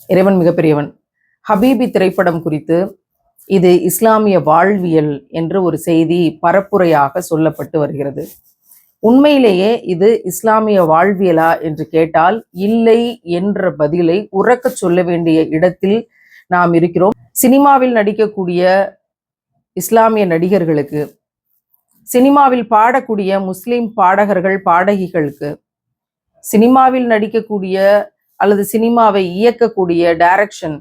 இறைவன் மிகப்பெரியவன். ஹபீபி திரைப்படம் குறித்து இது இஸ்லாமிய வாழ்வியல் என்று ஒரு செய்தி பரப்புரையாக சொல்லப்பட்டு வருகிறது. உண்மையிலேயே இது இஸ்லாமிய வாழ்வியலா என்று கேட்டால் இல்லை என்ற பதிலை உறக்க சொல்ல வேண்டிய இடத்தில் நாம் இருக்கிறோம். சினிமாவில் நடிக்கக்கூடிய இஸ்லாமிய நடிகர்களுக்கு, சினிமாவில் பாடக்கூடிய முஸ்லிம் பாடகர்கள் பாடகிகளுக்கு, சினிமாவில் நடிக்கக்கூடிய அல்லது சினிமாவை இயக்கக்கூடிய டைரக்ஷன்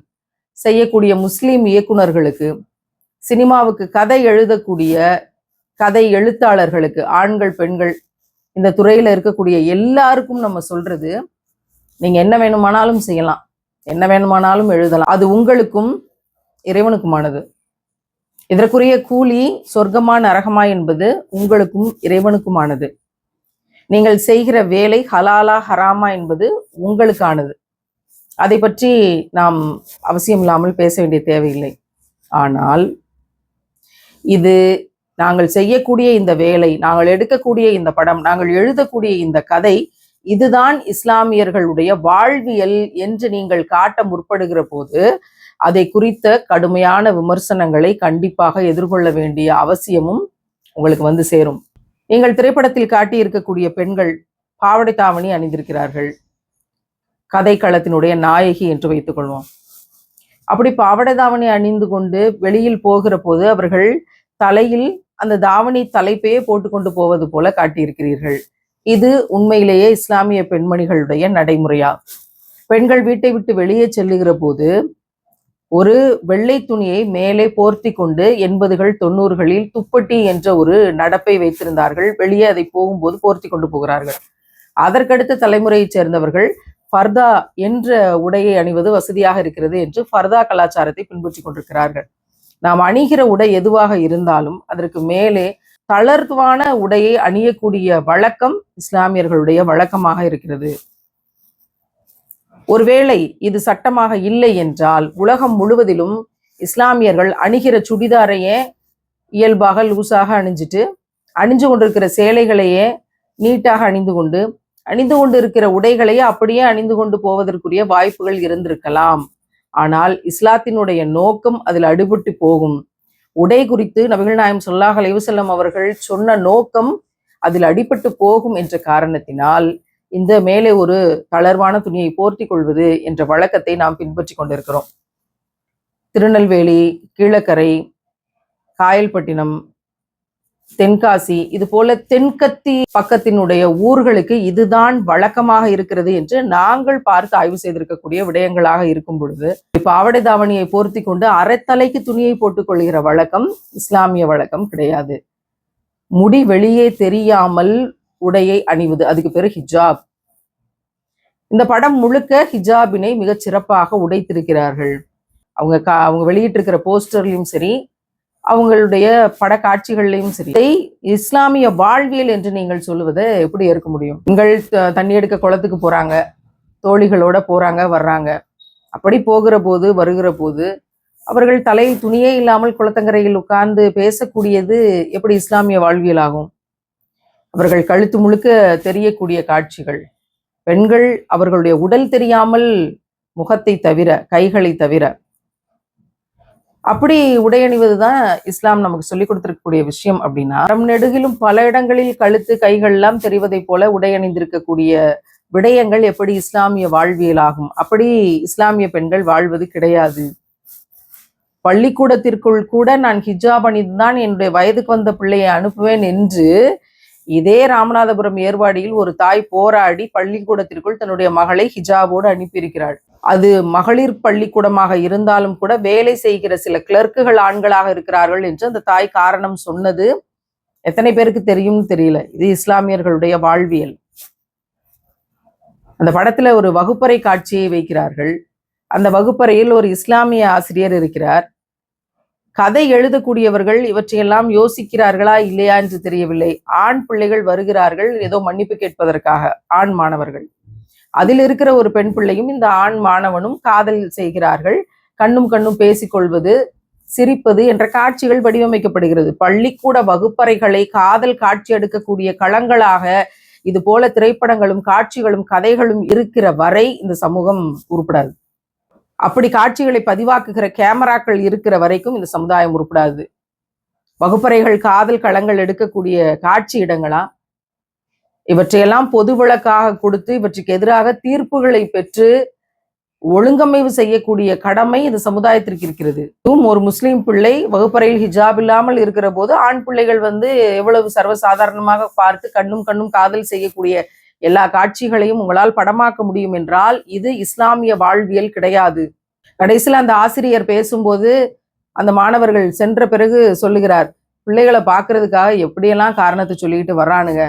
செய்யக்கூடிய முஸ்லிம் இயக்குனர்களுக்கு, சினிமாவுக்கு கதை எழுதக்கூடிய கதை எழுத்தாளர்களுக்கு, ஆண்கள் பெண்கள் இந்த துறையில இருக்கக்கூடிய எல்லாருக்கும் நம்ம சொல்றது, நீங்க என்ன வேணுமானாலும் செய்யலாம், என்ன வேணுமானாலும் எழுதலாம், அது உங்களுக்கும் இறைவனுக்குமானது. இதற்குரிய கூலி சொர்க்கமா நரகமா என்பது உங்களுக்கும் இறைவனுக்குமானது. நீங்கள் செய்கிற வேலை ஹலாலா ஹராமா என்பது உங்களுக்கானது. அதை பற்றி நாம் அவசியம் இல்லாமல் பேச வேண்டிய தேவையில்லை. ஆனால் இது நாங்கள் செய்யக்கூடிய இந்த வேலை, நாங்கள் எடுக்கக்கூடிய இந்த படம், நாங்கள் எழுதக்கூடிய இந்த கதை, இதுதான் இஸ்லாமியர்களுடைய வாழ்வியல் என்று நீங்கள் காட்ட முற்படுகிற போது அதை குறித்த கடுமையான விமர்சனங்களை கண்டிப்பாக எதிர்கொள்ள வேண்டிய அவசியமும் உங்களுக்கு வந்து சேரும். நீங்கள் திரைப்படத்தில் காட்டி இருக்கக்கூடிய பெண்கள் பாவடை தாவணி அணிந்திருக்கிறார்கள், கதை களத்தினுடைய நாயகி என்று வைத்துக் கொள்வோம். அப்படி பாவடை தாவணி அணிந்து கொண்டு வெளியில் போகிற போது அவர்கள் தலையில் அந்த தாவணி தலைப்பையே போட்டுக்கொண்டு போவது போல காட்டியிருக்கிறீர்கள். இது உண்மையிலேயே இஸ்லாமிய பெண்மணிகளுடைய நடைமுறையா? பெண்கள் வீட்டை விட்டு வெளியே செல்லுகிற போது ஒரு வெள்ளை துணியை மேலே போர்த்தி கொண்டு 80கள் 90களில் துப்பட்டி என்ற ஒரு நடப்பை வைத்திருந்தார்கள். வெளியே அதை போகும்போது போர்த்தி கொண்டு போகிறார்கள். அதற்கடுத்த தலைமுறையைச் சேர்ந்தவர்கள் ஃபர்தா என்ற உடையை அணிவது வசதியாக இருக்கிறது என்று ஃபர்தா கலாச்சாரத்தை பின்பற்றி கொண்டிருக்கிறார்கள். நாம் அணிகிற உடை எதுவாக இருந்தாலும் அதற்கு மேலே தளர்வான உடையை அணியக்கூடிய வழக்கம் இஸ்லாமியர்களுடைய வழக்கமாக இருக்கிறது. ஒருவேளை இது சட்டமாக இல்லை என்றால் உலகம் முழுவதிலும் இஸ்லாமியர்கள் அணிகிற சுடிதாரையே இயல்பாக லூசாக அணிஞ்சு கொண்டிருக்கிற சேலைகளையே நீட்டாக அணிந்து கொண்டு இருக்கிற உடைகளையே அப்படியே அணிந்து கொண்டு போவதற்குரிய வாய்ப்புகள் இருந்திருக்கலாம். ஆனால் இஸ்லாத்தினுடைய நோக்கம் அதில் அடிபட்டு போகும். உடை குறித்து நபிகள் நாயகம் ஸல்லல்லாஹு அலைஹி வஸல்லம் அவர்கள் சொன்ன நோக்கம் அதில் அடிபட்டு போகும் என்ற காரணத்தினால் இந்த மேலே ஒரு தளர்வான துணியை போர்த்தி கொள்வது என்ற வழக்கத்தை நாம் பின்பற்றி கொண்டிருக்கிறோம். திருநெல்வேலி, கீழக்கரை, காயல்பட்டினம், தென்காசி, இது போல தென்கத்தி பக்கத்தினுடைய ஊர்களுக்கு இதுதான் வழக்கமாக இருக்கிறது என்று நாங்கள் பார்த்து ஆய்வு செய்திருக்கக்கூடிய விடயங்களாக இருக்கும் பொழுது, பாவடை தாவணியை போர்த்தி கொண்டு அரைத்தலைக்கு துணியை போட்டுக் கொள்கிற வழக்கம் இஸ்லாமிய வழக்கம் கிடையாது. முடி வெளியே தெரியாமல் உடையை அணிவது, அதுக்கு பேரு ஹிஜாப். இந்த படம் முழுக்க ஹிஜாபினை மிகச் சிறப்பாக உடைத்திருக்கிறார்கள். அவங்க வெளியிட்டிருக்கிற போஸ்டர்லையும் சரி, அவங்களுடைய படக்காட்சிகள்லையும் சரி. இதை இஸ்லாமிய வாழ்வியல் என்று நீங்கள் சொல்லுவதை எப்படி ஏற்க முடியும்? பெண்கள் தண்ணி எடுக்க குளத்துக்கு போறாங்க, தோழிகளோட போறாங்க வர்றாங்க. அப்படி போகிற போது வருகிற போது அவர்கள் தலையில் துணியே இல்லாமல் குளத்தங்கரையில் உட்கார்ந்து பேசக்கூடியது எப்படி இஸ்லாமிய வாழ்வியல் ஆகும்? அவர்கள் கழுத்து முழுக்க தெரியக்கூடிய காட்சிகள், பெண்கள் அவர்களுடைய உடல் தெரியாமல் முகத்தை தவிர, கைகளை தவிர அப்படி உடையணிவதுதான் இஸ்லாம் நமக்கு சொல்லிக் கொடுத்திருக்கக்கூடிய விஷயம். அப்படின்னா நெடுகிலும் பல இடங்களில் கழுத்து கைகள் எல்லாம் தெரிவதை போல உடையணிந்திருக்கக்கூடிய விடயங்கள் எப்படி இஸ்லாமிய வாழ்வியல் ஆகும்? அப்படி இஸ்லாமிய பெண்கள் வாழ்வது கிடையாது. பள்ளிக்கூடத்திற்குள் கூட நான் ஹிஜாப் அணிந்துதான் என்னுடைய வயதுக்கு வந்த பிள்ளையை அனுப்புவேன் என்று இதே ராமநாதபுரம் ஏர்வாடியில் ஒரு தாய் போராடி பள்ளிக்கூடத்திற்குள் தன்னுடைய மகளை ஹிஜாபோடு அனுப்பியிருக்கிறாள். அது மகளிர் பள்ளிக்கூடமாக இருந்தாலும் கூட வேலை செய்கிற சில கிளர்க்குகள் ஆண்களாக இருக்கிறார்கள் என்று அந்த தாய் காரணம் சொன்னது எத்தனை பேருக்கு தெரியும்னு தெரியல. இது இஸ்லாமியர்களுடைய வாழ்வியல். அந்த படத்துல ஒரு வகுப்பறை காட்சியை வைக்கிறார்கள். அந்த வகுப்பறையில் ஒரு இஸ்லாமிய ஆசிரியர் இருக்கிறார். கதை எழுதக்கூடியவர்கள் இவற்றையெல்லாம் யோசிக்கிறார்களா இல்லையா என்று தெரியவில்லை. ஆண் பிள்ளைகள் வருகிறார்கள் ஏதோ மன்னிப்பு கேட்பதற்காக, ஆண் மாணவர்கள். அதில் இருக்கிற ஒரு பெண் பிள்ளையும் இந்த ஆண் மாணவனும் காதல் செய்கிறார்கள். கண்ணும் பேசிக்கொள்வது, சிரிப்பது என்ற காட்சிகள் வடிவமைக்கப்படுகிறது. பள்ளிக்கூட வகுப்பறைகளை காதல் காட்சி எடுக்கக்கூடிய களங்களாக இது போல திரைப்படங்களும் காட்சிகளும் கதைகளும் இருக்கிற வரை இந்த சமூகம் உருப்படாது. அப்படி காட்சிகளை பதிவாக்குகிற கேமராக்கள் இருக்கிற வரைக்கும் இந்த சமுதாயம் உருப்படாது. வகுப்பறைகள் காதல் களங்கள் எடுக்கக்கூடிய காட்சி இடங்களா? இவற்றையெல்லாம் பொது விளக்காக கொடுத்து இவற்றுக்கு எதிராக தீர்ப்புகளை பெற்று ஒழுங்கமைவு செய்யக்கூடிய கடமை இந்த சமுதாயத்திற்கு இருக்கிறது. ஒரு முஸ்லீம் பிள்ளை வகுப்பறையில் ஹிஜாப் இல்லாமல் இருக்கிற போது ஆண் பிள்ளைகள் எவ்வளவு சர்வசாதாரணமாக பார்த்து கண்ணும் காதல் செய்யக்கூடிய எல்லா காட்சிகளையும் உங்களால் படமாக்க முடியும் என்றால் இது இஸ்லாமிய வாழ்வியல் கிடையாது. கடைசியில் அந்த ஆசிரியர் பேசும்போது அந்த மாணவர்கள் சென்ற பிறகு சொல்லுகிறார், பிள்ளைகளை பார்க்கறதுக்காக எப்படியெல்லாம் காரணத்தை சொல்லிக்கிட்டு வர்றானுங்க.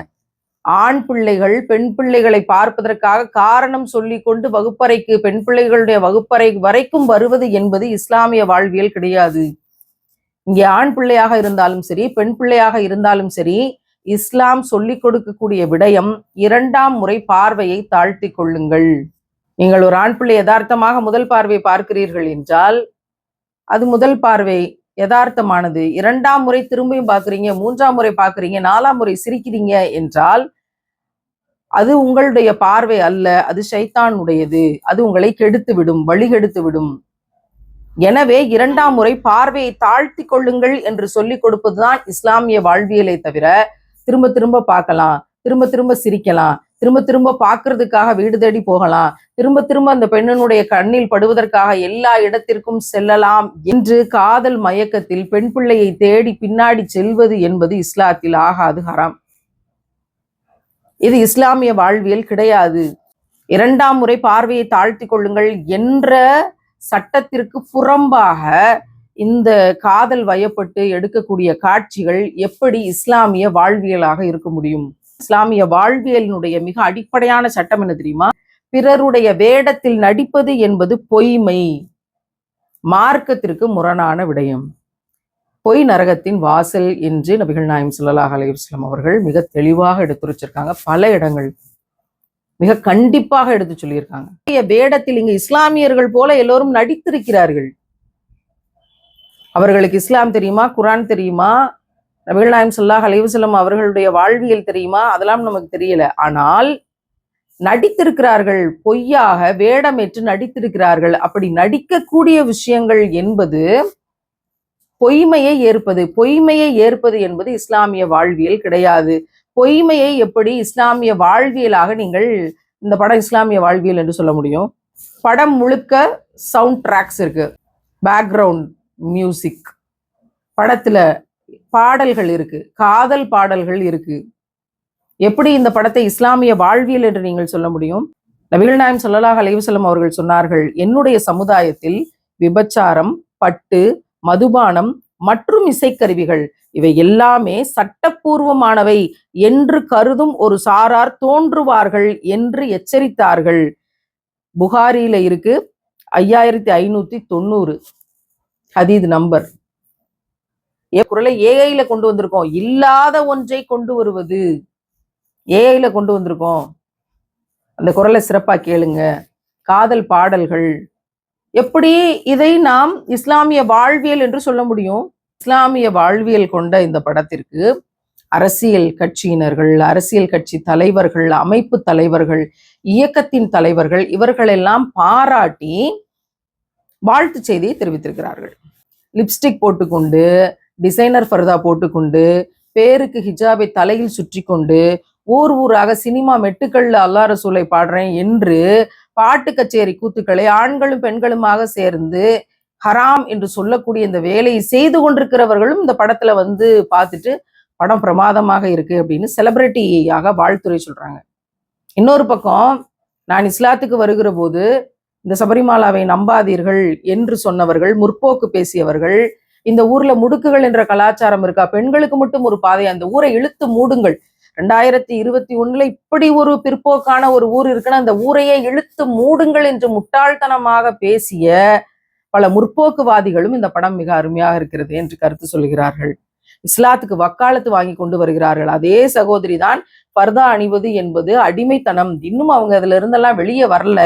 ஆண் பிள்ளைகள் பெண் பிள்ளைகளை பார்ப்பதற்காக காரணம் சொல்லி கொண்டு வகுப்பறைக்கு பெண் பிள்ளைகளுடைய வகுப்பறை வரைக்கும் வருவது என்பது இஸ்லாமிய வாழ்வியல் கிடையாது. இங்கே ஆண் பிள்ளையாக இருந்தாலும் சரி பெண் பிள்ளையாக இருந்தாலும் சரி இஸ்லாம் சொல்லிக் கொடுக்கக்கூடிய விடயம் 2ஆம் முறை பார்வையை தாழ்த்தி கொள்ளுங்கள். நீங்கள் ஒரு ஆண் பிள்ளை யதார்த்தமாக முதல் பார்வை பார்க்கிறீர்கள் என்றால் அது முதல் பார்வை யதார்த்தமானது. 2ஆம் முறை திரும்பியும் பார்க்குறீங்க, 3ஆம் முறை பார்க்குறீங்க, 4ஆம் முறை சிரிக்கிறீங்க என்றால் அது உங்களுடைய பார்வை அல்ல, அது ஷைத்தானுடையது. அது உங்களை கெடுத்து விடும், வழிகெடுத்து விடும். எனவே 2ஆம் முறை பார்வையை தாழ்த்தி கொள்ளுங்கள் என்று சொல்லிக் கொடுப்பதுதான் இஸ்லாமிய வாழ்வியலை தவிர திரும்ப திரும்ப பார்க்கலாம், திரும்ப திரும்ப சிரிக்கலாம், திரும்ப திரும்ப பார்க்கறதுக்காக வீடு தேடி போகலாம், திரும்ப திரும்ப அந்த பெண்ணினுடைய கண்ணில் படுவதற்காக எல்லா இடத்திற்கும் செல்லலாம் என்று காதல் மயக்கத்தில் பெண் பிள்ளையை தேடி பின்னாடி செல்வது என்பது இஸ்லாத்தில் ஆகாது, ஹராம். இது இஸ்லாமிய வாழ்வியல் கிடையாது. 2ஆம் முறை பார்வையை தாழ்த்தி கொள்ளுங்கள் என்ற சட்டத்திற்கு புறம்பாக இந்த காதல் வயப்பட்டு எடுக்கக்கூடிய காட்சிகள் எப்படி இஸ்லாமிய வாழ்வியலாக இருக்க முடியும்? இஸ்லாமிய வாழ்வியலினுடைய மிக அடிப்படையான சட்டம் என்ன தெரியுமா? பிறருடைய வேடத்தில் நடிப்பது என்பது பொய்மை, மார்க்கத்திற்கு முரணான விடயம், பொய் நரகத்தின் வாசல் என்று நபிகள் நாயகம் ஸல்லல்லாஹு அலைஹி வஸல்லம் அவர்கள் மிக தெளிவாக எடுத்துரைச்சிருக்காங்க. பல இடங்கள் மிக கண்டிப்பாக எடுத்து சொல்லியிருக்காங்க. வேடத்தில் இங்கு இஸ்லாமியர்கள் போல எல்லோரும் நடித்திருக்கிறார்கள். அவர்களுக்கு இஸ்லாம் தெரியுமா, குரான் தெரியுமா, நபிகள் நாயகம் ஸல்லல்லாஹு அலைஹி வஸல்லம் அவர்களுடைய வாழ்வியல் தெரியுமா? அதெல்லாம் நமக்கு தெரியல. ஆனால் நடித்திருக்கிறார்கள், பொய்யாக வேடமேற்று நடித்திருக்கிறார்கள். அப்படி நடிக்கக்கூடிய விஷயங்கள் என்பது பொய்மையை ஏற்பது என்பது இஸ்லாமிய வாழ்வியல் கிடையாது. பொய்மையை எப்படி இஸ்லாமிய வாழ்வியலாக நீங்கள் இந்த படம் இஸ்லாமிய வாழ்வியல் என்று சொல்ல முடியும்? படம் முழுக்க சவுண்ட் ட்ராக்ஸ் இருக்கு, பேக்ரவுண்ட் மியூசிக், படத்துல பாடல்கள் இருக்கு, காதல் பாடல்கள் இருக்கு. எப்படி இந்த படத்தை இஸ்லாமிய வாழ்வியல் என்று நீங்கள் சொல்ல முடியும்? நபிகள் நாயகம் ஸல்லல்லாஹு அலைஹி வஸல்லம் அவர்கள் சொன்னார்கள், என்னுடைய சமுதாயத்தில் விபச்சாரம், பட்டு, மதுபானம் மற்றும் இசைக்கருவிகள் இவை எல்லாமே சட்டப்பூர்வமானவை என்று கருதும் ஒரு சாரார் தோன்றுவார்கள் என்று எச்சரித்தார்கள். புகாரியில இருக்கு, 5590 ஹதீத் நம்பர். குரலை ஏஐல கொண்டு வந்திருக்கோம், இல்லாத ஒன்றை கொண்டு வருவது ஏஐல கொண்டு வந்திருக்கோம். அந்த குரலை சிறப்பா கேளுங்க. காதல் பாடல்கள், எப்படி இதை நாம் இஸ்லாமிய வாழ்வியல் என்று சொல்ல முடியும்? இஸ்லாமிய வாழ்வியல் கொண்ட இந்த படத்திற்கு அரசியல் கட்சியினர்கள், அரசியல் கட்சி தலைவர்கள், அமைப்பு தலைவர்கள், இயக்கத்தின் தலைவர்கள் இவர்களெல்லாம் பாராட்டி வாழ்த்து செய்தியை தெரிவித்திருக்கிறார்கள். லிப்ஸ்டிக் போட்டுக்கொண்டு, டிசைனர் ஃபர்தா போட்டுக்கொண்டு, பேருக்கு ஹிஜாபை தலையில் சுற்றி கொண்டு, ஊர் ஊராக சினிமா மெட்டுக்கள்ல அல்லாஹ் ரசூலை பாடுறேன் என்று பாட்டு கச்சேரி கூத்துக்களை ஆண்களும் பெண்களுமாக சேர்ந்து ஹராம் என்று சொல்லக்கூடிய இந்த வேலையை செய்து கொண்டிருக்கிறவர்களும் இந்த படத்துல பார்த்துட்டு படம் பிரமாதமாக இருக்கு அப்படின்னு செலிபிரிட்டியாக வாழ்த்துரை சொல்றாங்க. இன்னொரு பக்கம் நான் இஸ்லாத்துக்கு வருகிற போது இந்த சபரிமாலாவை நம்பாதீர்கள் என்று சொன்னவர்கள், முற்போக்கு பேசியவர்கள், இந்த ஊர்ல முடுக்குகள் என்ற கலாச்சாரம் இருக்கா, பெண்களுக்கு மட்டும் ஒரு பாதை, அந்த ஊரை இழுத்து மூடுங்கள், 2021 இப்படி ஒரு பிற்போக்கான ஒரு ஊர் இருக்குன்னா அந்த ஊரையே இழுத்து மூடுங்கள் என்று முட்டாள்தனமாக பேசிய பல முற்போக்குவாதிகளும் இந்த படம் மிக அருமையாக இருக்கிறது என்று கருத்து சொல்கிறார்கள். இஸ்லாத்துக்கு வக்காலத்து வாங்கி கொண்டு வருகிறார்கள். அதே சகோதரி தான் பர்தா அணிவது என்பது அடிமைத்தனம், இன்னும் அவங்க அதுல இருந்தெல்லாம் வெளியே வரல,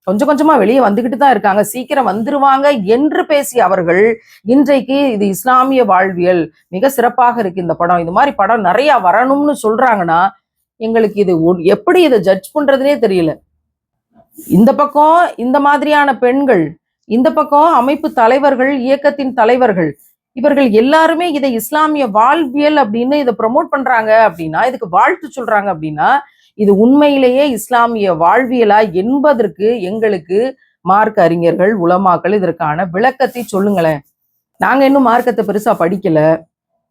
கொஞ்சம் கொஞ்சமா வெளியே வந்துகிட்டு தான் இருக்காங்க, சீக்கிரம் வந்துருவாங்க என்று பேசிய அவர்கள் இன்றைக்கு இது இஸ்லாமிய வாழ்வியல், மிக சிறப்பாக இருக்கு இந்த படம், இது மாதிரி படம் நிறைய வரணும்னு சொல்றாங்கன்னா எங்களுக்கு இது எப்படி இதை ஜட்ஜ் பண்றதுனே தெரியல. இந்த பக்கம் இந்த மாதிரியான பெண்கள், இந்த பக்கம் அமைப்பு தலைவர்கள், இயக்கத்தின் தலைவர்கள், இவர்கள் எல்லாருமே இதை இஸ்லாமிய வாழ்வியல் அப்படின்னு இதை ப்ரமோட் பண்றாங்க அப்படின்னா, இதுக்கு வாழ்த்து சொல்றாங்க அப்படின்னா, இது உண்மையிலேயே இஸ்லாமிய வாழ்வியலா என்பதற்கு எங்களுக்கு மார்க்க அறிஞர்கள், உலமாக்கள் இதற்கான விளக்கத்தை சொல்லுங்களேன். நாங்க இன்னும் மார்க்கத்தை பெருசா படிக்கல,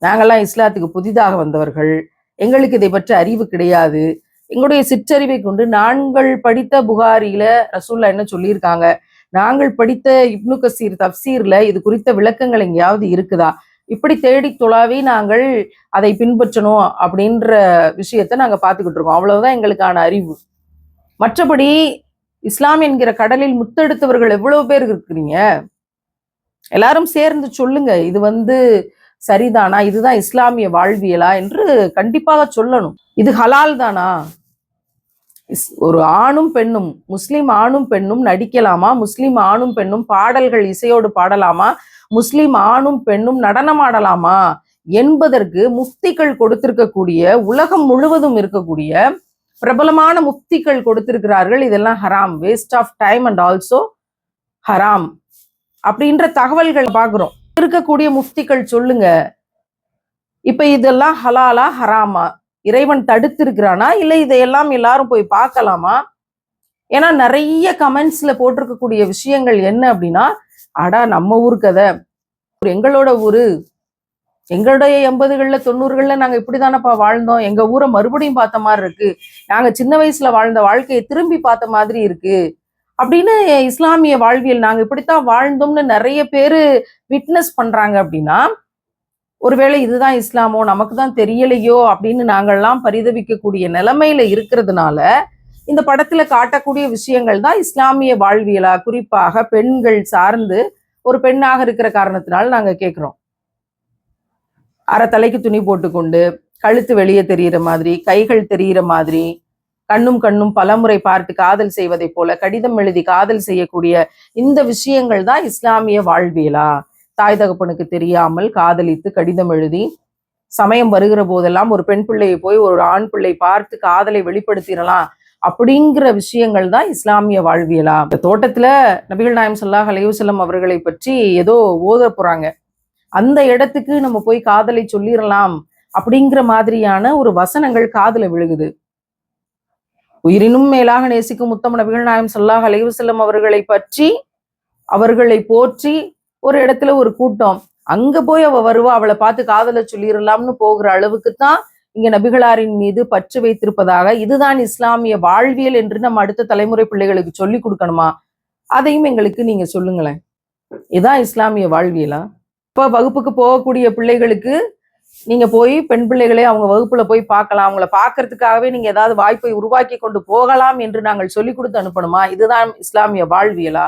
நாங்கெல்லாம் இஸ்லாத்துக்கு புதிதாக வந்தவர்கள், எங்களுக்கு இதை பற்றி அறிவு கிடையாது. எங்களுடைய சிற்றறிவை கொண்டு நாங்கள் படித்த புகாரியில ரசூல்லா என்ன சொல்லியிருக்காங்க, நாங்கள் படித்த இப்னு கசீர் தப்சீர்ல இது குறித்த விளக்கங்கள் எங்கேயாவது இருக்குதா, இப்படி தேடி தொலாவி நாங்கள் அதை பின்பற்றணும் அப்படின்ற விஷயத்த நாங்க பார்த்துக்கிட்டு இருக்கோம். அவ்வளவுதான் எங்களுக்கான அறிவு. மற்றபடி இஸ்லாம் என்கிற கடலில் முத்தெடுத்தவர்கள் எவ்வளவு பேர் இருக்கிறீங்க, எல்லாரும் சேர்ந்து சொல்லுங்க, இது சரிதானா, இதுதான் இஸ்லாமிய வாழ்வியலா என்று கண்டிப்பாக சொல்லணும். இது ஹலால் தானா? ஒரு ஆணும் பெண்ணும், முஸ்லிம் ஆணும் பெண்ணும் நடிக்கலாமா? முஸ்லிம் ஆணும் பெண்ணும் பாடல்கள் இசையோடு பாடலாமா? முஸ்லிம் ஆணும் பெண்ணும் நடனமாடலாமா என்பதற்கு முஃப்திகள் கொடுத்திருக்கக்கூடிய, உலகம் முழுவதும் இருக்கக்கூடிய பிரபலமான முஃப்திகள் கொடுத்திருக்கிறார்கள், இதெல்லாம் ஹராம், waste of time and also ஹராம் அப்படின்ற தகவல்கள் பார்க்கிறோம். இருக்கக்கூடிய முஃப்திகள் சொல்லுங்க, இப்ப இதெல்லாம் ஹலாலா ஹராமா, இறைவன் தடுத்திருக்கிறானா, இல்லை இதையெல்லாம் எல்லாரும் போய் பார்க்கலாமா? ஏன்னா நிறைய கமெண்ட்ஸ்ல போட்டிருக்கக்கூடிய விஷயங்கள் என்ன அப்படின்னா, அடா நம்ம ஊர் கதை, எங்களோட ஊரு, எங்களுடைய 80களில் 90களில் நாங்க இப்படிதானப்பா வாழ்ந்தோம், எங்க ஊரை மறுபடியும் பார்த்த மாதிரி இருக்கு, நாங்க சின்ன வயசுல வாழ்ந்த வாழ்க்கையை திரும்பி பார்த்த மாதிரி இருக்கு அப்படின்னு இஸ்லாமிய வாழ்வியல் நாங்க இப்படித்தான் வாழ்ந்தோம்னு நிறைய பேரு விட்னஸ் பண்றாங்க அப்படின்னா, ஒருவேளை இதுதான் இஸ்லாமோ, நமக்கு தான் தெரியலையோ அப்படின்னு நாங்கள்லாம் பரிதவிக்கக்கூடிய நிலைமையில இருக்கிறதுனால இந்த படத்துல காட்டக்கூடிய விஷயங்கள் தான் இஸ்லாமிய வாழ்வியலா, குறிப்பாக பெண்கள் சார்ந்து ஒரு பெண்ணாக இருக்கிற காரணத்தினால நாங்க கேட்கிறோம். அரை தலைக்கு துணி போட்டுக்கொண்டு, கழுத்து வெளியே தெரிகிற மாதிரி, கைகள் தெரிகிற மாதிரி, கண்ணும் கண்ணும் பலமுறை பார்த்து காதல் செய்வதை போல கடிதம் எழுதி காதல் செய்யக்கூடிய இந்த விஷயங்கள் தான் இஸ்லாமிய வாழ்வியலா? தாய் தகப்பனுக்கு தெரியாமல் காதலித்து கடிதம் எழுதி சமயம் வருகிற போதெல்லாம் ஒரு பெண் பிள்ளையை போய் ஒரு ஆண் பிள்ளை பார்த்து காதலை வெளிப்படுத்திடலாம் அப்படிங்கிற விஷயங்கள் தான் இஸ்லாமிய வாழ்வியலா? இந்த தோட்டத்துல நபிகள் நாயகம் ஸல்லல்லாஹு அலைஹி வஸல்லம் அவர்களை பற்றி ஏதோ ஓத போறாங்க, அந்த இடத்துக்கு நம்ம போய் காதலை சொல்லிடலாம் அப்படிங்கிற மாதிரியான ஒரு வசனங்கள் காதுல விழுகுது. உயிரினும் மேலாக நேசிக்கும் முத்தம் நபிகள் நாயகம் ஸல்லல்லாஹு அலைஹி வஸல்லம் அவர்களை பற்றி, அவர்களை போற்றி ஒரு இடத்துல ஒரு கூட்டம், அங்க போய் அவ வருவா, அவளை பார்த்து காதலை சொல்லிடலாம்னு போகிற அளவுக்கு தான் இங்க நபிகளாரின் மீது பற்று வைத்திருப்பதாக, இதுதான் இஸ்லாமிய வாழ்வியல் என்று நம்ம அடுத்த தலைமுறை பிள்ளைகளுக்கு சொல்லி கொடுக்கணுமா? அதையும் எங்களுக்கு நீங்க சொல்லுங்களேன். இதுதான் இஸ்லாமிய வாழ்வியலா? இப்ப வகுப்புக்கு போகக்கூடிய பிள்ளைகளுக்கு நீங்க போய் பெண் பிள்ளைகளை அவங்க வகுப்புல போய் பார்க்கலாம், அவங்கள பார்க்கறதுக்காகவே நீங்க ஏதாவது வாய்ப்பை உருவாக்கி கொண்டு போகலாம் என்று நாங்கள் சொல்லி கொடுத்து அனுப்பணுமா? இதுதான் இஸ்லாமிய வாழ்வியலா?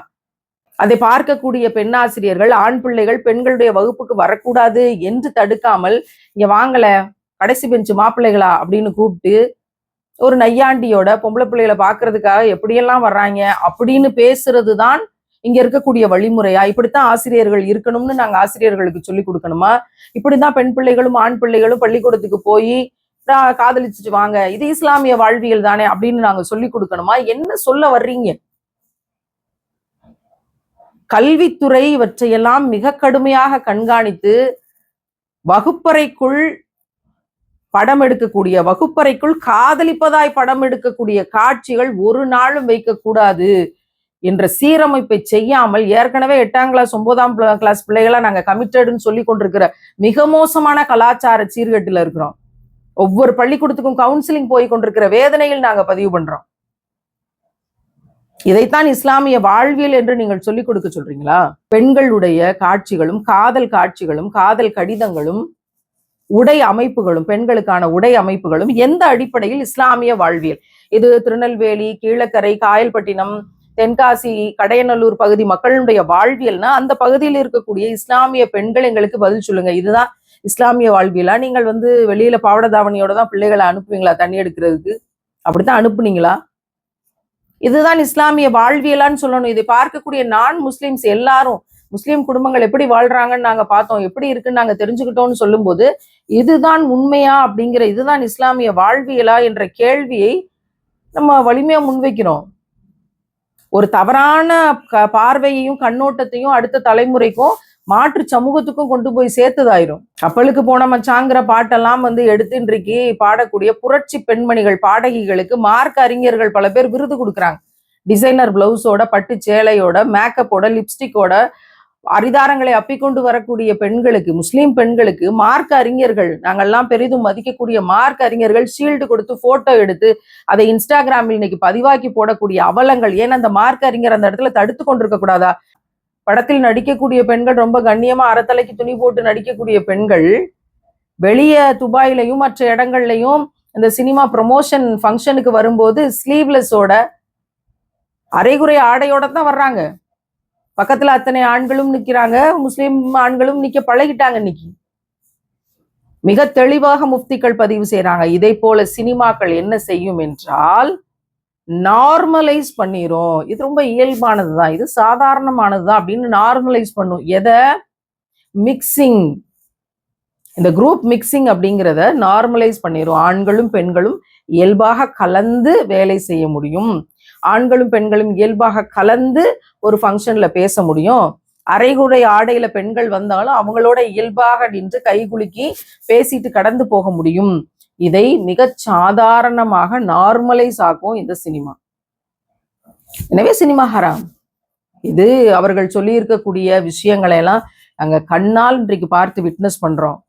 அதை பார்க்கக்கூடிய பெண்ணாசிரியர்கள், ஆண் பிள்ளைகள் பெண்களுடைய வகுப்புக்கு வரக்கூடாது என்று தடுக்காமல், இங்க வாங்கல கடைசி பெஞ்சு மாப்பிள்ளைகளா அப்படின்னு கூப்பிட்டு ஒரு நையாண்டியோட பொம்பளை பிள்ளைகளை பார்க்கறதுக்காக எப்படியெல்லாம் வர்றாங்க அப்படின்னு பேசுறது தான் இங்க இருக்கக்கூடிய வழிமுறையா? இப்படித்தான் ஆசிரியர்கள் இருக்கணும்னு நாங்க ஆசிரியர்களுக்கு சொல்லி கொடுக்கணுமா? இப்படிதான் பெண் பிள்ளைகளும் ஆண் பிள்ளைகளும் பள்ளிக்கூடத்துக்கு போய் காதலிச்சுட்டு வாங்க, இது இஸ்லாமிய வாழ்வியல் தானே அப்படின்னு நாங்க சொல்லி கொடுக்கணுமா? என்ன சொல்ல வர்றீங்க? கல்வித்துறை இவற்றையெல்லாம் மிக கடுமையாக கண்காணித்து வகுப்பறைக்குள் படம் எடுக்கக்கூடிய, வகுப்பறைக்குள் காதலிப்பதாய் படம் எடுக்கக்கூடிய காட்சிகள் ஒரு நாளும் வைக்கக்கூடாது என்ற சீரமைப்பை செய்யாமல், ஏற்கனவே 8ஆம் கிளாஸ் 9ஆம் கிளாஸ் பிள்ளைகளா நாங்க கமிட்டடுன்னு சொல்லி கொண்டிருக்கிற மிக மோசமான கலாச்சார சீர்கட்டுல இருக்கிறோம். ஒவ்வொரு பள்ளிக்கூடத்துக்கும் கவுன்சிலிங் போய் கொண்டிருக்கிற வேதனையில் நாங்க பதிவு பண்றோம். இதைத்தான் இஸ்லாமிய வாழ்வியல் என்று நீங்கள் சொல்லிக் கொடுக்க சொல்றீங்களா? பெண்களுடைய காட்சிகளும் காதல் காட்சிகளும் காதல் கடிதங்களும் உடை அமைப்புகளும், பெண்களுக்கான உடை அமைப்புகளும் எந்த அடிப்படையில் இஸ்லாமிய வாழ்வியல்? இது திருநெல்வேலி, கீழக்கரை, காயல்பட்டினம், தென்காசி, கடையநல்லூர் பகுதி மக்களுடைய வாழ்வியல்னா அந்த பகுதியில் இருக்கக்கூடிய இஸ்லாமிய பெண்கள் எங்களுக்கு பதில் சொல்லுங்க. இதுதான் இஸ்லாமிய வாழ்வியலா? நீங்கள் வெளியில பாவட தாவணியோட தான் பிள்ளைகளை அனுப்புவீங்களா தண்ணி எடுக்கிறதுக்கு? அப்படித்தான் அனுப்புனீங்களா? இதுதான் இஸ்லாமிய வாழ்வியலான்னு சொல்லணும். இதை பார்க்கக்கூடிய நான் முஸ்லிம்ஸ் எல்லாரும், முஸ்லிம் குடும்பங்கள் எப்படி வாழ்றாங்கன்னு நாங்க பார்த்தோம், எப்படி இருக்குன்னு நாங்க தெரிஞ்சுக்கிட்டோம்னு சொல்லும்போது, இதுதான் உண்மையா அப்படிங்கிற, இதுதான் இஸ்லாமிய வாழ்வியலா என்ற கேள்வியை நம்ம வலிமையா முன்வைக்கிறோம். ஒரு தவறான பார்வையையும் கண்ணோட்டத்தையும் அடுத்த தலைமுறைக்கும் மாற்று சமூகத்துக்கும் கொண்டு போய் சேர்த்துதாயிரும். கப்பலுக்கு போன மச்சாங்கிற பாட்டெல்லாம் எடுத்து இன்றைக்கு பாடக்கூடிய புரட்சி பெண்மணிகள் பாடகிகளுக்கு மார்க் அறிஞர்கள் பல பேர் விருது கொடுக்குறாங்க. டிசைனர் பிளவுஸோட, பட்டு சேலையோட, மேக்கப்போட, லிப்ஸ்டிக்கோட அரிதாரங்களை அப்பிக்கொண்டு வரக்கூடிய பெண்களுக்கு, முஸ்லீம் பெண்களுக்கு மார்க் அறிஞர்கள், நாங்கள்லாம் பெரிதும் மதிக்கக்கூடிய மார்க் அறிஞர்கள் ஷீல்டு கொடுத்து போட்டோ எடுத்து அதை இன்ஸ்டாகிராமில் இன்னைக்கு பதிவாக்கி போடக்கூடிய அவலங்கள். ஏன்னா அந்த மார்க் அறிஞர் அந்த இடத்துல தடுத்து கொண்டிருக்க கூடாதா? படத்தில் நடிக்கக்கூடிய பெண்கள் ரொம்ப கண்ணியமா அறத்தலைக்கு துணி போட்டு நடிக்கக்கூடிய பெண்கள் வெளியே துபாயிலையும் மற்ற இடங்கள்லையும் இந்த சினிமா ப்ரமோஷன் ஃபங்க்ஷனுக்கு வரும்போது ஸ்லீவ்லெஸ்ஸோட, அரைகுறை ஆடையோட தான் வர்றாங்க. பக்கத்துல அத்தனை ஆண்களும் நிக்கிறாங்க, முஸ்லிம் ஆண்களும் நிக்க பழகிட்டாங்க. இன்னைக்கு மிக தெளிவாக முஃப்திகள் பதிவு செய்யறாங்க. இதை போல சினிமாக்கள் என்ன செய்யும் என்றால் நார்மலைஸ் பண்ணிரும். இது ரொம்ப இயல்பானதுதான், இது சாதாரணமானதுதான் அப்படின்னு நார்மலைஸ் பண்ணும். எதை? மிக்சிங், இந்த குரூப் மிக்சிங் அப்படிங்கிறத நார்மலைஸ் பண்ணிரும். ஆண்களும் பெண்களும் இயல்பாக கலந்து வேலை செய்ய முடியும். ஆண்களும் பெண்களும் இயல்பாக கலந்து ஒரு ஃபங்க்ஷன்ல பேச முடியும். அரைகுறை ஆடையில பெண்கள் வந்தாலும் அவங்களோட இயல்பாக நின்று கைகுலுக்கி பேசிட்டு கடந்து போக முடியும். இதை மிக சாதாரணமாக நார்மலைஸ் ஆகும் இந்த சினிமா. எனவே சினிமா ஹராம். இது அவர்கள் சொல்லி இருக்கக்கூடிய விஷயங்களை எல்லாம் நாங்க கண்ணால் இன்றைக்கு பார்த்து விட்னஸ் பண்றோம்.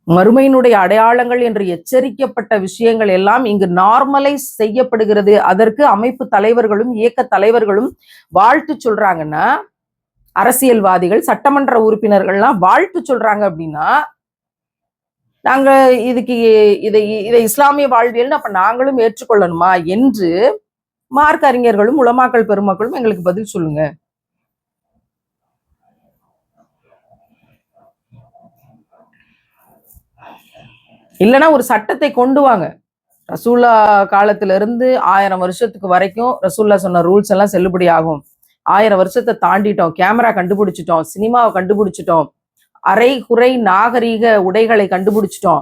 மறுமையினுடைய அடையாளங்கள் என்று எச்சரிக்கப்பட்ட விஷயங்கள் எல்லாம் இங்கு நார்மலைஸ் செய்யப்படுகிறது. அதற்கு அமைப்பு தலைவர்களும் இயக்க தலைவர்களும் வாழ்த்து சொல்றாங்கன்னா, அரசியல்வாதிகள் சட்டமன்ற உறுப்பினர்கள்லாம் வாழ்த்து சொல்றாங்க அப்படின்னா, நாங்க இதுக்கு இதை இஸ்லாமிய வாழ்வியல்னு அப்ப நாங்களும் ஏற்றுக்கொள்ளணுமா என்று மார்க் அறிஞர்களும் உலமாக்கள் பெருமக்களும் எங்களுக்கு பதில் சொல்லுங்க. இல்லைன்னா ஒரு சட்டத்தை கொண்டு வாங்க. ரசூல்லா காலத்துல இருந்து 1000 வருஷத்துக்கு வரைக்கும் ரசூல்லா சொன்ன ரூல்ஸ் எல்லாம் செல்லுபடி ஆகும். 1000 வருஷத்தை தாண்டிட்டோம், கேமரா கண்டுபிடிச்சிட்டோம், சினிமாவை கண்டுபிடிச்சிட்டோம், அரை குறை நாகரீக உடைகளை கண்டுபிடிச்சிட்டோம்.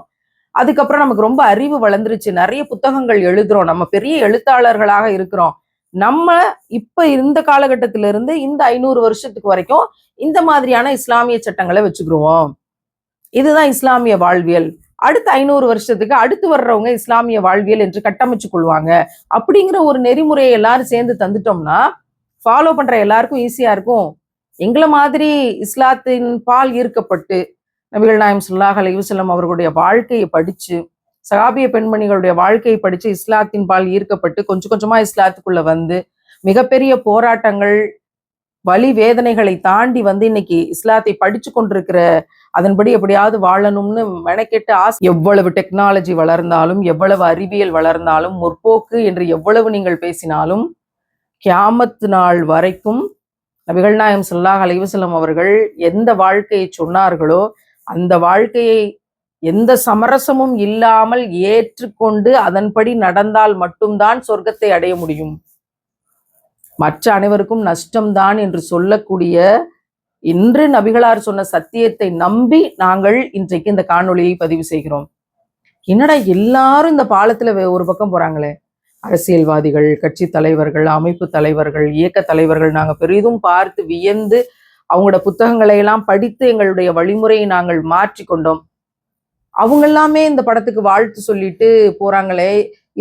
அதுக்கப்புறம் நமக்கு ரொம்ப அறிவு வளர்ந்துருச்சு, நிறைய புத்தகங்கள் எழுதுறோம், நம்ம பெரிய எழுத்தாளர்களாக இருக்கிறோம். நம்ம இப்ப இந்த காலகட்டத்தில இருந்து இந்த 500 வருஷத்துக்கு வரைக்கும் இந்த மாதிரியான இஸ்லாமிய சட்டங்களை வச்சுக்கிருவோம். இதுதான் இஸ்லாமிய வாழ்வியல். அடுத்த 500 வருஷத்துக்கு அடுத்து வர்றவங்க இஸ்லாமிய வாழ்வியல் என்று கட்டமைச்சு கொள்வாங்க. அப்படிங்கிற ஒரு நெறிமுறையை எல்லாரும் சேர்ந்து தந்துட்டோம்னா ஃபாலோ பண்ற எல்லாருக்கும் ஈஸியா இருக்கும். எங்களை மாதிரி இஸ்லாத்தின் பால் ஈர்க்கப்பட்டு நபிகள் நாயகம் ஸல்லல்லாஹு அலைஹி வஸல்லம் அவர்களுடைய வாழ்க்கையை படிச்சு, சஹாபிய பெண்மணிகளுடைய வாழ்க்கையை படிச்சு இஸ்லாத்தின் பால் ஈர்க்கப்பட்டு கொஞ்சம் கொஞ்சமா இஸ்லாத்துக்குள்ள வந்து மிகப்பெரிய போராட்டங்கள், வலி வேதனைகளை தாண்டி இன்னைக்கு இஸ்லாத்தை படிச்சு கொண்டிருக்கிற, அதன்படி எப்படியாவது வாழணும்னு மெனக்கெட்டு ஆசை. எவ்வளவு டெக்னாலஜி வளர்ந்தாலும், எவ்வளவு அறிவியல் வளர்ந்தாலும், முற்போக்கு என்று எவ்வளவு நீங்கள் பேசினாலும், கியாமத் நாள் வரைக்கும் நபிகள் நாயகம் ஸல்லல்லாஹு அலைஹி வஸல்லம் அவர்கள் எந்த வாழ்க்கையை சொன்னார்களோ அந்த வாழ்க்கையை எந்த சமரசமும் இல்லாமல் ஏற்றுக்கொண்டு அதன்படி நடந்தால் மட்டும்தான் சொர்க்கத்தை அடைய முடியும். மற்ற அனைவருக்கும் நஷ்டம்தான் என்று சொல்லக்கூடிய இன்று நபிகளார் சொன்ன சத்தியத்தை நம்பி நாங்கள் இன்றைக்கு இந்த காணொளியை பதிவு செய்கிறோம். என்னடா எல்லாரும் இந்த பாலத்துல ஒரு பக்கம் போறாங்களே, அரசியல்வாதிகள், கட்சி தலைவர்கள், அமைப்பு தலைவர்கள், இயக்க தலைவர்கள், நாங்க பெரிதும் பார்த்து வியந்து அவங்களோட புத்தகங்களை எல்லாம் படித்து எங்களுடைய வழிமுறையை நாங்கள் மாற்றி கொண்டோம். அவங்க எல்லாமே இந்த படத்துக்கு வாழ்த்து சொல்லிட்டு போறாங்களே,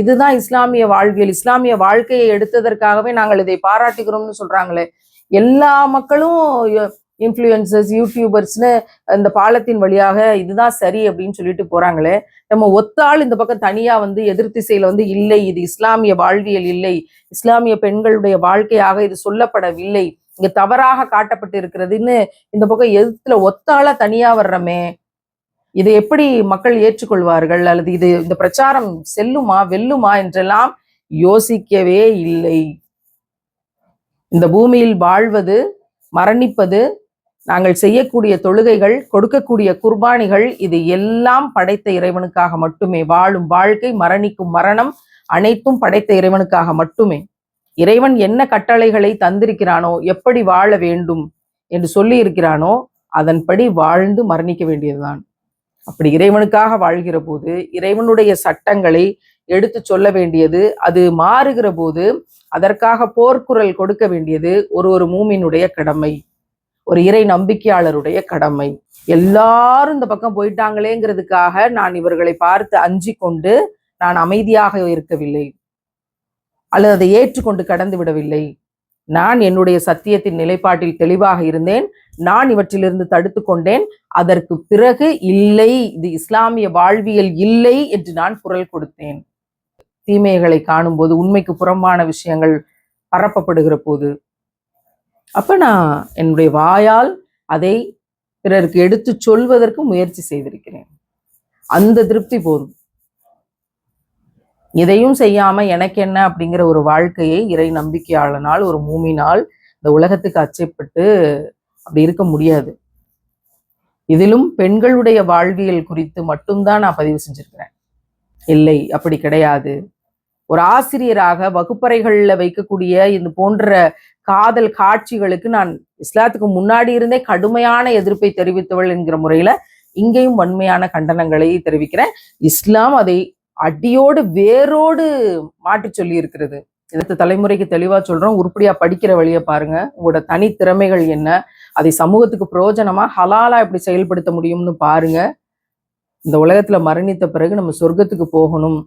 இதுதான் இஸ்லாமிய வாழ்வியல், இஸ்லாமிய வாழ்க்கையை எடுத்ததற்காகவே நாங்கள் இதை பாராட்டுகிறோம்னு சொல்றாங்களே. எல்லா மக்களும் இன்ஃப்ளூயன்சர்ஸ், யூடியூபர்ஸ்னு இந்த பாலத்தின் வழியாக இதுதான் சரி அப்படின்னு சொல்லிட்டு போறாங்களே, நம்ம ஒத்தாள் இந்த பக்கம் தனியா எதிர்த்திசையில இல்லை, இது இஸ்லாமிய வாழ்வியல் இல்லை, இஸ்லாமிய பெண்களுடைய வாழ்க்கையாக இது சொல்லப்படவில்லை, இங்க தவறாக காட்டப்பட்டு இருக்கிறதுன்னு இந்த பக்கம் எதிர்த்துல ஒத்தாள தனியா வர்றமே, இதை எப்படி மக்கள் ஏற்றுக்கொள்வார்கள்? அல்லது இந்த பிரச்சாரம் செல்லுமா வெல்லுமா என்றெல்லாம் யோசிக்கவே இல்லை. இந்த பூமியில் வாழ்வது, மரணிப்பது, நாங்கள் செய்யக்கூடிய தொழுகைகள், கொடுக்கக்கூடிய குர்பானிகள், இது எல்லாம் படைத்த இறைவனுக்காக மட்டுமே. வாழும் வாழ்க்கை, மரணிக்கும் மரணம் அனைத்தும் படைத்த இறைவனுக்காக மட்டுமே. இறைவன் என்ன கட்டளைகளை தந்திருக்கிறானோ, எப்படி வாழ வேண்டும் என்று சொல்லி இருக்கிறானோ அதன்படி வாழ்ந்து மரணிக்க வேண்டியதுதான். அப்படி இறைவனுக்காக வாழ்கிற போது இறைவனுடைய சட்டங்களை எடுத்து சொல்ல வேண்டியது, அது மாறுகிற போது அதற்காக போர்க்குரல் கொடுக்க வேண்டியது ஒரு மூமினுடைய கடமை, ஒரு இறை நம்பிக்கையாளருடைய கடமை. எல்லாரும் இந்த பக்கம் போயிட்டாங்களேங்கிறதுக்காக நான் இவர்களை பார்த்து அஞ்சி கொண்டு நான் அமைதியாக இருக்கவில்லை அல்லது அதை ஏற்றுக்கொண்டு கடந்து விடவில்லை. நான் என்னுடைய சத்தியத்தின் நிலைப்பாட்டில் தெளிவாக இருந்தேன். நான் இவற்றிலிருந்து தடுத்து கொண்டேன். அதற்கு பிறகு இல்லை, இது இஸ்லாமிய வாழ்வியல் இல்லை என்று நான் குரல் கொடுத்தேன். தீமைகளை காணும்போது, உண்மைக்கு புறம்பான விஷயங்கள் பரப்பப்படுகிற போது, அப்ப நான் என்னுடைய வாயால் அதை பிறருக்கு எடுத்து சொல்வதற்கு முயற்சி செய்திருக்கிறேன். அந்த திருப்தி போதும். இதையும் செய்யாம எனக்கு என்ன அப்படிங்கிற ஒரு வாழ்க்கையை இறை நம்பிக்கையாளனால், ஒரு மூமினால் இந்த உலகத்துக்கு அச்சைப்பட்டு அப்படி இருக்க முடியாது. இதிலும் பெண்களுடைய வாழ்வியல் குறித்து மட்டும்தான் நான் பதிவு செஞ்சிருக்கிறேன். இல்லை, அப்படி கிடையாது. ஒரு ஆசிரியராக வகுப்பறைகள்ல வைக்கக்கூடிய இந்த போன்ற காதல் காட்சிகளுக்கு நான் இஸ்லாத்துக்கு முன்னாடி இருந்தே கடுமையான எதிர்ப்பை தெரிவித்தவள் என்கிற முறையில இங்கேயும் வன்மையான கண்டனங்களை தெரிவிக்கிறேன். இஸ்லாம் அதை அடியோடு வேரோடு மாற்றி சொல்லி இருக்கிறது. அடுத்த தலைமுறைக்கு தெளிவா சொல்றோம், உருப்படியா படிக்கிற வழியை பாருங்க, உங்களோட தனி திறமைகள் என்ன, அதை சமூகத்துக்கு பிரயோஜனமா ஹலாலா எப்படி செயல்படுத்த முடியும்னு பாருங்க. இந்த உலகத்துல மரணித்த பிறகு நம்ம சொர்க்கத்துக்கு போகணும்,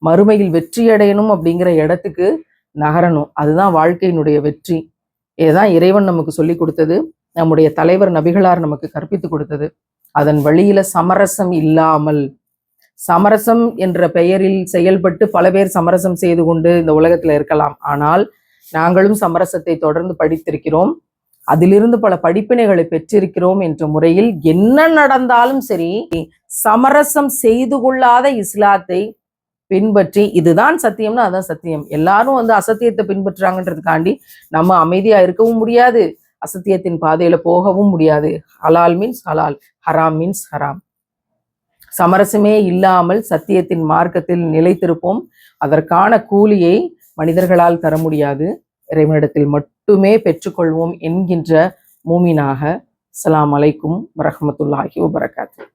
மறுமையில் வெற்றி அடையணும் அப்படிங்கிற இடத்துக்கு நகரணும். அதுதான் வாழ்க்கையினுடைய வெற்றி. இதுதான் இறைவன் நமக்கு சொல்லி கொடுத்தது, நம்முடைய தலைவர் நபிகளார் நமக்கு கற்பித்து கொடுத்தது. அதன் வழியில சமரசம் இல்லாமல், சமரசம் என்ற பெயரில் செயல்பட்டு பல பேர் சமரசம் செய்து கொண்டு இந்த உலகத்துல இருக்கலாம். ஆனால் நாங்களும் சமரசத்தை தொடர்ந்து படித்திருக்கிறோம், அதிலிருந்து பல படிப்பினைகளை பெற்றிருக்கிறோம் என்ற முறையில் என்ன நடந்தாலும் சரி சமரசம் செய்து கொள்ளாத இஸ்லாத்தை பின்பற்றி, இதுதான் சத்தியம்னா அதான் சத்தியம். எல்லாரும் அசத்தியத்தை பின்பற்றுறாங்கன்றதுக்காண்டி நம்ம அமைதியா இருக்கவும் முடியாது, அசத்தியத்தின் பாதையில போகவும் முடியாது. ஹலால் மீன்ஸ் ஹலால், ஹராம் மீன்ஸ் ஹராம். சமரசமே இல்லாமல் சத்தியத்தின் மார்க்கத்தில் நிலைத்திருப்போம். அதற்கான கூலியை மனிதர்களால் தர முடியாது, இறைவனிடத்தில் மட்டுமே பெற்றுக்கொள்வோம் என்கின்ற மூமினாக. அஸ்ஸலாமு அலைக்கும் வரஹ்மத்துல்லாஹி வபரகாத்துஹு.